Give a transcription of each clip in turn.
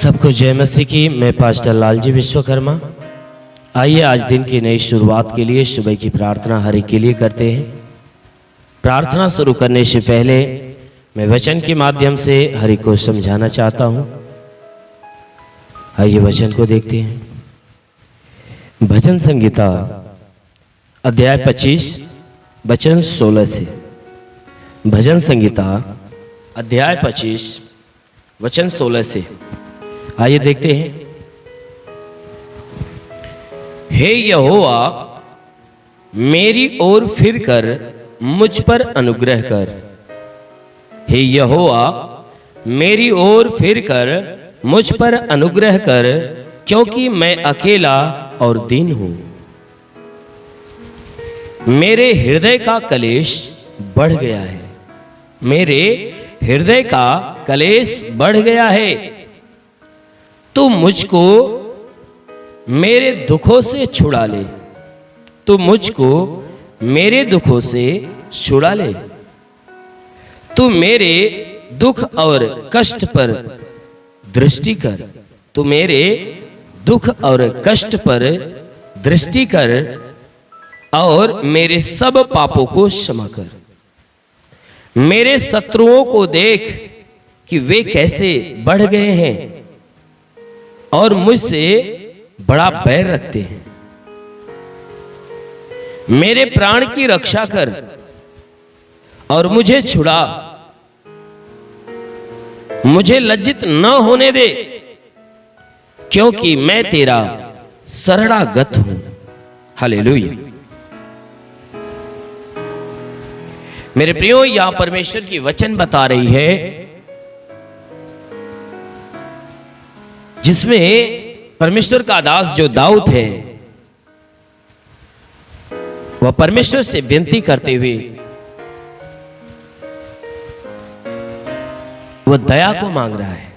सबको जय मसीह की। मैं पास्टर लालजी विश्वकर्मा। आइए आज दिन की नई शुरुआत के लिए सुबह की प्रार्थना हर एक के लिए करते हैं। प्रार्थना शुरू करने से पहले मैं वचन के माध्यम से हर एक को समझाना चाहता हूं। आइए वचन को देखते हैं। भजन संगीता अध्याय 25 वचन 16 से। भजन संगीता अध्याय 25 वचन 16 से आइए देखते हैं। हे यहोवा, मेरी ओर फिर कर मुझ पर अनुग्रह कर। हे यहोवा, मेरी ओर फिर कर मुझ पर अनुग्रह कर, क्योंकि मैं अकेला और दीन हूं। मेरे हृदय का कलेश बढ़ गया है। मेरे हृदय का कलेश बढ़ गया है। तू मुझको मेरे दुखों से छुड़ा ले। तू मुझको मेरे दुखों से छुड़ा ले। तू मेरे दुख और कष्ट पर दृष्टि कर। तू मेरे दुख और कष्ट पर दृष्टि कर और मेरे सब पापों को क्षमा कर। मेरे शत्रुओं को देख कि वे कैसे बढ़ गए हैं और मुझसे बड़ा बैर रखते हैं। मेरे प्राण की रक्षा कर और मुझे छुड़ा। मुझे लज्जित न होने दे, क्योंकि मैं तेरा शरणागत हूं। हालेलुया। मेरे प्रियो, यहां परमेश्वर की वचन बता रही है जिसमें परमेश्वर का दास जो दाऊद है वह परमेश्वर से विनती करते हुए वह दया को मांग रहा है।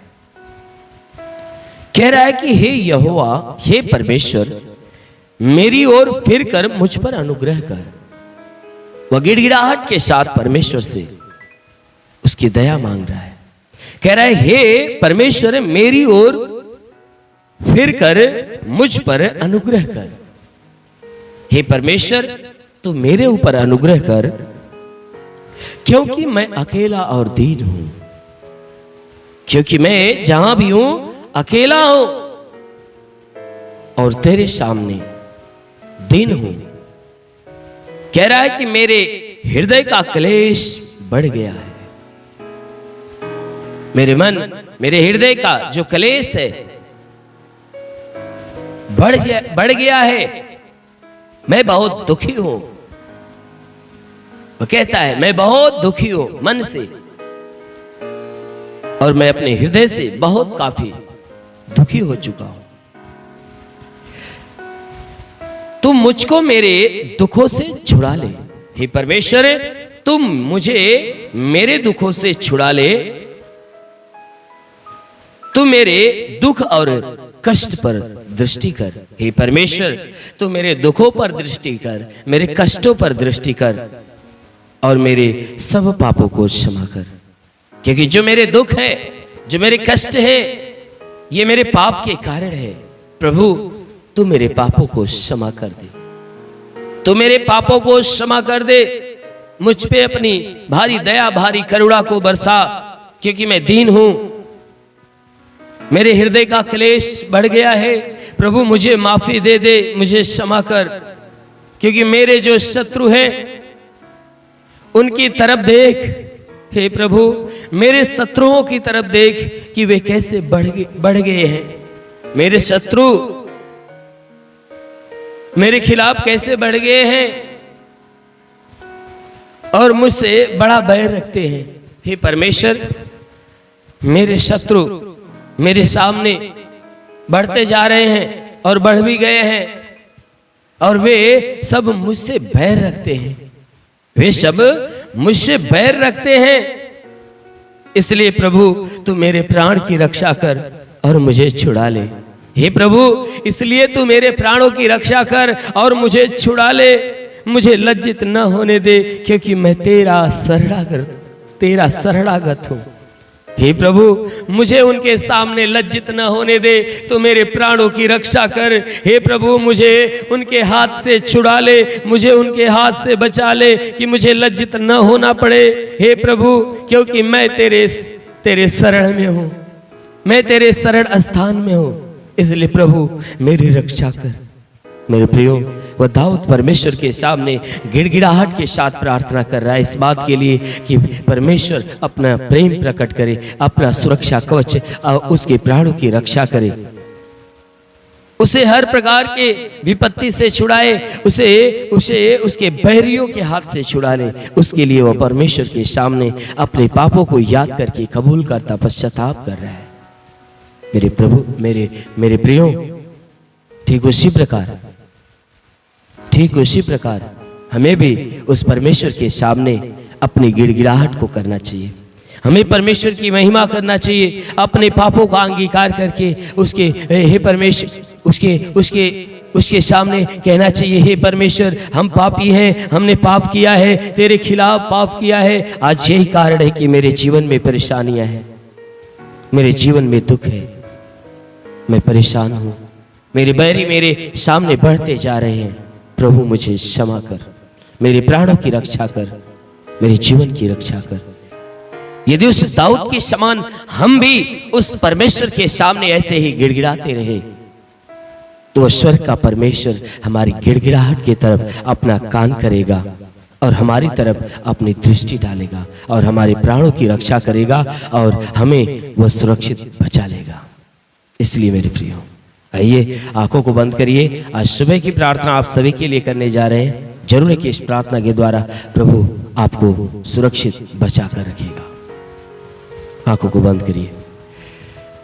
कह रहा है कि हे यहोवा, हे परमेश्वर, मेरी ओर फिर कर मुझ पर अनुग्रह कर। वह गिड़गिड़ाहट के साथ परमेश्वर से उसकी दया मांग रहा है। कह रहा है, हे परमेश्वर, मेरी ओर फिर कर मुझ पर अनुग्रह कर। हे परमेश्वर, तू मेरे ऊपर अनुग्रह कर, क्योंकि मैं अकेला और दीन हूं। क्योंकि मैं जहां भी हूं अकेला हूं और तेरे सामने दीन हूं। कह रहा है कि मेरे हृदय का क्लेश बढ़ गया है। मेरे मन, मेरे हृदय का जो क्लेश है बढ़ गया है। मैं बहुत दुखी हूं। वो कहता है, मैं बहुत दुखी हूं मन से, और मैं अपने हृदय से बहुत काफी दुखी हो चुका हूं। तुम मुझको मेरे दुखों से छुड़ा ले। हे परमेश्वर, तुम मुझे मेरे दुखों से छुड़ा ले। तुम मेरे दुख और कष्ट पर दृष्टि कर। हे परमेश्वर, तू मेरे दुखों पर दृष्टि कर, मेरे कष्टों पर दृष्टि कर और मेरे सब पापों को क्षमा कर। क्योंकि जो मेरे दुख है, जो मेरे कष्ट है, ये मेरे पाप के कारण है। प्रभु, तू मेरे पापों को क्षमा कर दे। तू मेरे पापों को क्षमा कर दे। मुझ पे अपनी भारी दया, भारी करुणा को बरसा, क्योंकि मैं दीन हूं। मेरे हृदय का क्लेश बढ़ गया है। प्रभु, मुझे माफी दे दे, मुझे क्षमा कर। क्योंकि मेरे जो शत्रु हैं उनकी तरफ देख। हे प्रभु, मेरे शत्रुओं की तरफ देख कि वे कैसे बढ़ गए हैं। मेरे शत्रु मेरे खिलाफ कैसे बढ़ गए हैं और मुझसे बड़ा बैर रखते हैं। हे परमेश्वर, मेरे शत्रु मेरे सामने बढ़ते जा रहे हैं और बढ़ भी गए हैं, और वे सब मुझसे बैर रखते हैं। वे सब मुझसे बैर रखते हैं। इसलिए प्रभु, तू मेरे प्राण की रक्षा कर और मुझे छुड़ा ले। हे प्रभु, इसलिए तू मेरे प्राणों की रक्षा कर और मुझे छुड़ा ले। मुझे लज्जित न होने दे, क्योंकि मैं तेरा शरणागत हूं। हे प्रभु मुझे उनके सामने लज्जित न होने दे, तो मेरे प्राणों की रक्षा कर। हे प्रभु मुझे उनके हाथ से छुड़ा ले, मुझे उनके हाथ से बचा ले कि मुझे लज्जित न होना पड़े। हे प्रभु क्योंकि मैं तेरे शरण में हूँ, मैं तेरे शरण स्थान में हूँ, इसलिए प्रभु मेरी रक्षा कर। मेरे प्रियो, वह दाऊद परमेश्वर के सामने गिड़गिड़ाहट के साथ प्रार्थना कर रहा है इस बात के लिए कि परमेश्वर अपना प्रेम प्रकट करे, अपना सुरक्षा कवच और उसके प्राणों की रक्षा करे, उसे हर प्रकार के विपत्ति से छुड़ाए, उसे उसके बैरियों के हाथ से छुड़ा ले। उसके लिए वह परमेश्वर के सामने अपने पापों को याद करके कबूल करता पश्चाताप कर रहा है। मेरे प्रभु, मेरे प्रियो, ठीक उसी प्रकार हमें भी उस परमेश्वर के सामने अपनी गिड़गिड़ाहट को करना चाहिए। हमें परमेश्वर की महिमा करना चाहिए, अपने पापों का अंगीकार करके उसके हे परमेश्वर उसके सामने कहना चाहिए, हे परमेश्वर हम पापी हैं, हमने पाप किया है, तेरे खिलाफ पाप किया है। आज यही कारण है कि मेरे जीवन में परेशानियां हैं, मेरे जीवन में दुख है, मैं परेशान हूं, मेरे बैरी मेरे सामने बढ़ते जा रहे हैं। प्रभु मुझे क्षमा कर, मेरे प्राणों की रक्षा कर, मेरे जीवन की रक्षा कर। यदि उस दाऊद के समान हम भी उस परमेश्वर के सामने ऐसे ही गिड़गिड़ाते रहे, तो स्वर्ग का परमेश्वर हमारी गिड़गिड़ाहट की तरफ अपना कान करेगा और हमारी तरफ अपनी दृष्टि डालेगा और हमारे प्राणों की रक्षा करेगा और हमें वह सुरक्षित बचा लेगा। इसलिए मेरे प्रियो, आइए आंखों को बंद करिए। आज सुबह की प्रार्थना आप सभी के लिए करने जा रहे हैं। जरूर है कि इस प्रार्थना के द्वारा प्रभु आपको सुरक्षित बचा कर रखेगा। आंखों को बंद करिए।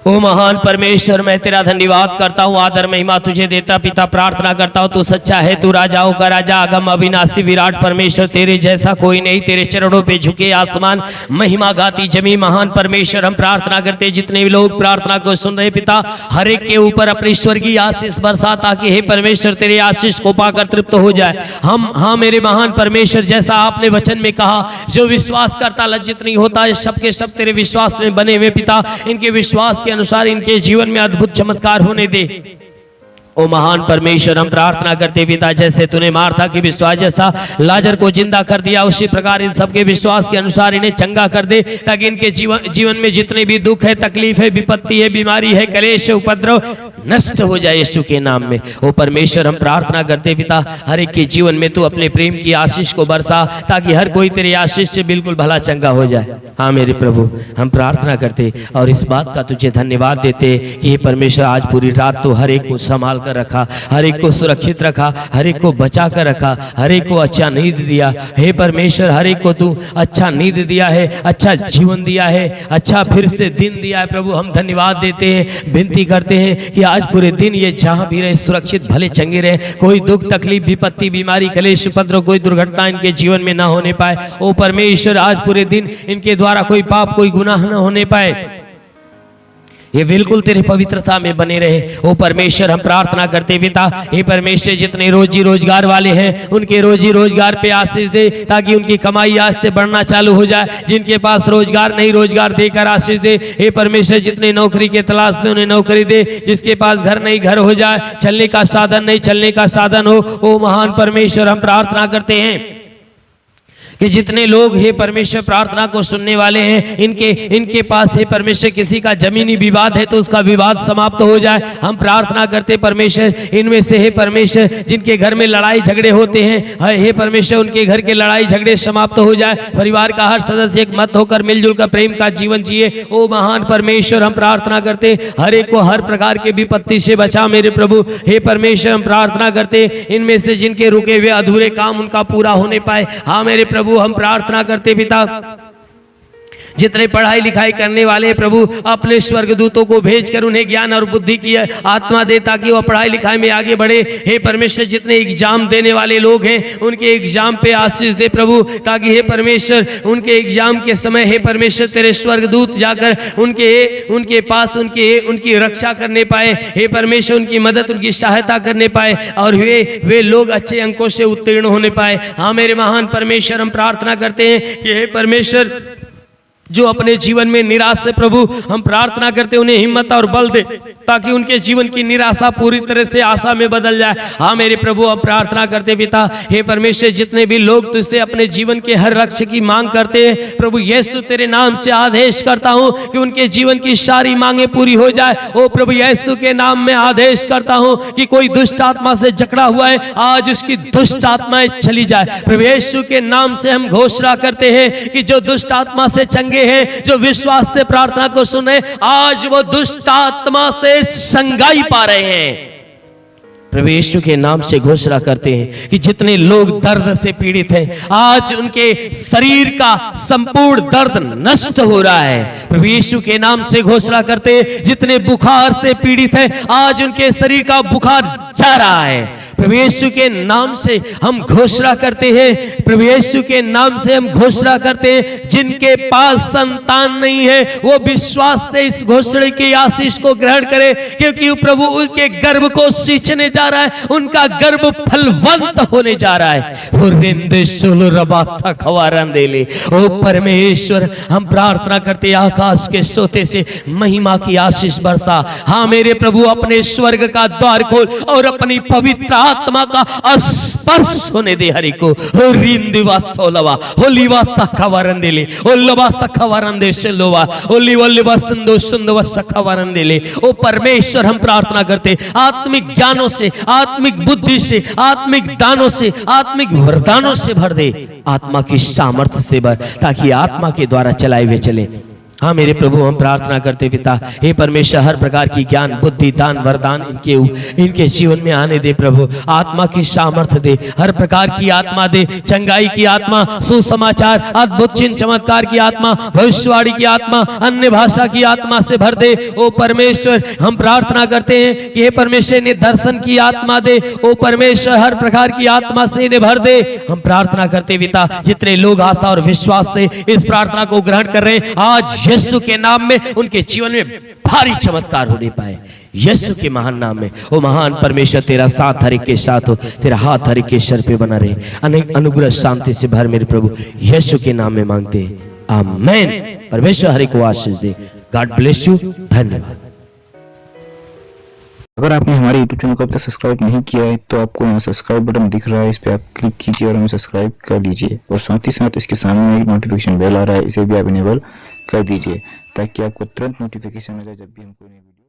ओ महान परमेश्वर, मैं तेरा धन्यवाद करता हूँ, आदर महिमा तुझे देता पिता। प्रार्थना करता हूँ तू सच्चा है, तू राजाओं का राजा, अगम अविनाशी विराट परमेश्वर, तेरे जैसा कोई नहीं। तेरे चरणों पे झुके आसमान, महिमा गाती जमी। महान परमेश्वर, हम प्रार्थना करते जितने भी लोग प्रार्थना को सुन रहे पिता, हर एक के ऊपर अपनी स्वर्गीय आशीष बरसा, ताकि हे परमेश्वर तेरे आशीष को पाकर तृप्त हो जाए। हाँ मेरे महान परमेश्वर, जैसा आपने वचन में कहा, जो विश्वास करता लज्जित नहीं होता। सब के सब तेरे विश्वास में बने हुए पिता, इनके विश्वास के अनुसार इनके जीवन में अद्भुत चमत्कार होने दे। ओ महान परमेश्वर, हम प्रार्थना करते पिता, जैसे तूने मार्था के विश्वास जैसा लाजर को जिंदा कर दिया, उसी प्रकार इन सबके विश्वास के अनुसार इन्हें चंगा कर दे, ताकि इनके जीवन में जितने भी दुख है, तकलीफ है, विपत्ति है, बीमारी है, कलेश है, उपद्रव नष्ट हो जाए यीशु के नाम में। ओ परमेश्वर, हम प्रार्थना करते पिता, हर एक के जीवन में तू अपने प्रेम की आशीष को बरसा, ताकि हर कोई तेरी आशीष से बिल्कुल भला चंगा हो जाए। हाँ मेरे प्रभु, हम प्रार्थना करते और इस बात का तुझे धन्यवाद देते कि हे परमेश्वर, आज पूरी रात तो हर एक को संभाल कर रखा, हर एक को सुरक्षित रखा, हर एक को बचा कर रखा, हर एक को अच्छा नींद दिया। हे परमेश्वर, हर एक को तू अच्छा नींद दिया है, अच्छा जीवन दिया है, अच्छा फिर से दिन दिया है। प्रभु हम धन्यवाद देते हैं, विनती करते हैं कि आज पूरे दिन ये जहां भी रहे सुरक्षित भले चंगे रहे, कोई दुख तकलीफ विपत्ति बीमारी कलेश उपद्रव कोई दुर्घटना इनके जीवन में ना होने पाए। ओ परमेश्वर, आज पूरे दिन इनके द्वारा कोई पाप कोई गुनाह न होने पाए, ये बिल्कुल तेरे पवित्रता में बने रहे। ओ परमेश्वर, हम प्रार्थना करते पिता, हे परमेश्वर, जितने रोजी रोजगार वाले हैं उनके रोजी रोजगार पे आशीष दे, ताकि उनकी कमाई आज से बढ़ना चालू हो जाए। जिनके पास रोजगार नहीं, रोजगार देकर आशीष दे। हे परमेश्वर, जितने नौकरी के तलाश में उन्हें नौकरी दे, जिसके पास घर नहीं घर हो जाए, चलने का साधन नहीं चलने का साधन हो। ओ महान परमेश्वर, हम प्रार्थना करते हैं कि जितने लोग हे परमेश्वर प्रार्थना को सुनने वाले हैं, इनके पास हे परमेश्वर किसी का जमीनी विवाद है तो उसका विवाद समाप्त हो जाए। हम प्रार्थना करते परमेश्वर, इनमें से हे परमेश्वर जिनके घर में लड़ाई झगड़े होते हैं, हे परमेश्वर उनके घर के लड़ाई झगड़े समाप्त हो जाए। परिवार का हर सदस्य एक मत होकर मिलजुल कर प्रेम का जीवन जिए। ओ महान परमेश्वर, हम प्रार्थना करते हर एक को हर प्रकार के विपत्ति से बचा मेरे प्रभु। हे परमेश्वर, हम प्रार्थना करते इनमें से जिनके रुके हुए अधूरे काम उनका पूरा होने पाए। हाँ मेरे प्रभु, हम प्रार्थना करते पिता, जितने पढ़ाई लिखाई करने वाले प्रभु, अपने स्वर्गदूतों को भेजकर उन्हें ज्ञान और बुद्धि की आत्मा दे, ताकि वह पढ़ाई लिखाई में आगे बढ़े। हे परमेश्वर, जितने एग्जाम देने वाले लोग हैं उनके एग्जाम पे आशीष दे प्रभु, ताकि हे परमेश्वर उनके एग्जाम के समय हे परमेश्वर तेरे स्वर्गदूत जाकर उनके पास उनकी रक्षा करने पाए। हे परमेश्वर, उनकी मदद उनकी सहायता करने पाए और वे लोग अच्छे अंकों से उत्तीर्ण होने पाए। हाँ मेरे महान परमेश्वर, हम प्रार्थना करते हैं कि हे परमेश्वर जो अपने जीवन में निराश है प्रभु, हम प्रार्थना करते उन्हें हिम्मत और बल दे, ताकि उनके जीवन की निराशा पूरी तरह से आशा में बदल जाए। हाँ मेरे प्रभु, हम प्रार्थना करते पिता, हे परमेश्वर, जितने भी लोग तुझसे अपने जीवन के हर लक्ष्य की मांग करते हैं प्रभु यीशु, तेरे नाम से आदेश करता हूं कि उनके जीवन की सारी मांगे पूरी हो जाए। ओ प्रभु यीशु के नाम में आदेश करता हूं कि कोई दुष्ट आत्मा से जकड़ा हुआ है, आज उसकी दुष्ट आत्माएं चली जाए। प्रभु यीशु के नाम से हम घोषणा करते हैं कि जो दुष्ट आत्मा से चंगे हैं, जो विश्वास से प्रार्थना को सुने, आज वो दुष्ट आत्मा से संगाई पा रहे हैं। प्रभु यीशु के नाम से घोषणा करते हैं कि जितने लोग दर्द से पीड़ित हैं, आज उनके शरीर का संपूर्ण दर्द नष्ट हो रहा है। प्रभु यीशु के नाम से घोषणा करते हैं, जितने बुखार से पीड़ित हैं, आज उनके शरीर का बुखार जा रहा है। प्रभु यीशु के नाम से हम घोषणा करते हैं, प्रभु यीशु के नाम से हम घोषणा करते हैं, जिनके पास संतान नहीं है वो विश्वास से इस घोषणा की आशीष को ग्रहण करें, क्योंकि प्रभु उसके गर्भ को सींचने जा रहा है, उनका गर्भ फलवंत होने जा रहा है। ओ परमेश्वर, हम प्रार्थना करते आकाश के सोते से महिमा की आशीष बरसा। हाँ मेरे प्रभु, अपने स्वर्ग का द्वार खोल और अपनी पवित्र आत्मा का स्पर्श होने दे हरि को। रिंदिवा सोलवा होलीवा सखवरंदेले ओलवा सखवरंदे शेलोवा ओलीवल्लिवा संदो सुंदवा सखवरंदेले। ओ परमेश्वर, हम प्रार्थना करते आत्मिक ज्ञानों से, आत्मिक बुद्धि से, आत्मिक दानों से, आत्मिक वरदानों से भर दे, आत्मा की सामर्थ्य से भर, ताकि आत्मा के द्वारा चलाए हुए चले। हाँ मेरे प्रभु, हम प्रार्थना करते पिता, हे परमेश्वर, हर प्रकार की ज्ञान, बुद्धि, दान, वरदान इनके जीवन में आने दे प्रभु। आत्मा की सामर्थ्य दे, हर प्रकार की आत्मा दे, चंगाई की आत्मा, सुसमाचार, अद्भुत चिन्ह चमत्कार की आत्मा, भविष्यवाणी की आत्मा, अन्य भाषा की आत्मा से भर दे। ओ परमेश्वर, हम प्रार्थना करते हैं कि हे परमेश्वर, इन्हें दर्शन की आत्मा दे। ओ परमेश्वर, हर प्रकार की आत्मा से इन्हें भर दे। हम प्रार्थना करते पिता, जितने लोग आशा और विश्वास से इस प्रार्थना को ग्रहण कर रहे हैं, आज यीशु के नाम में उनके जीवन में भारी चमत्कार होने पाए, यीशु के महान नाम में। ओ महान परमेश्वर, तेरा साथ हर एक के साथ हो, तेरा हाथ हर एक के सर पे बना रहे, अनेक अनुग्रह शांति से भर मेरे प्रभु, यीशु के नाम में मांगते हैं, आमीन। परमेश्वर हर एक को आशीष दे। God bless you. धन्यवाद। अगर आपने हमारे YouTube चैनल को अब तक सब्सक्राइब नहीं किया है तो आपको यहाँ सब्सक्राइब बटन दिख रहा है, इस पर आप क्लिक कीजिए और हमें सब्सक्राइब कर लीजिए। और साथ ही साथ इसके सामने एक नोटिफिकेशन बेल आ रहा है, इसे भी आप इनेबल कर दीजिए, ताकि आपको तुरंत नोटिफिकेशन मिले जब भी हम कोई नई वीडियो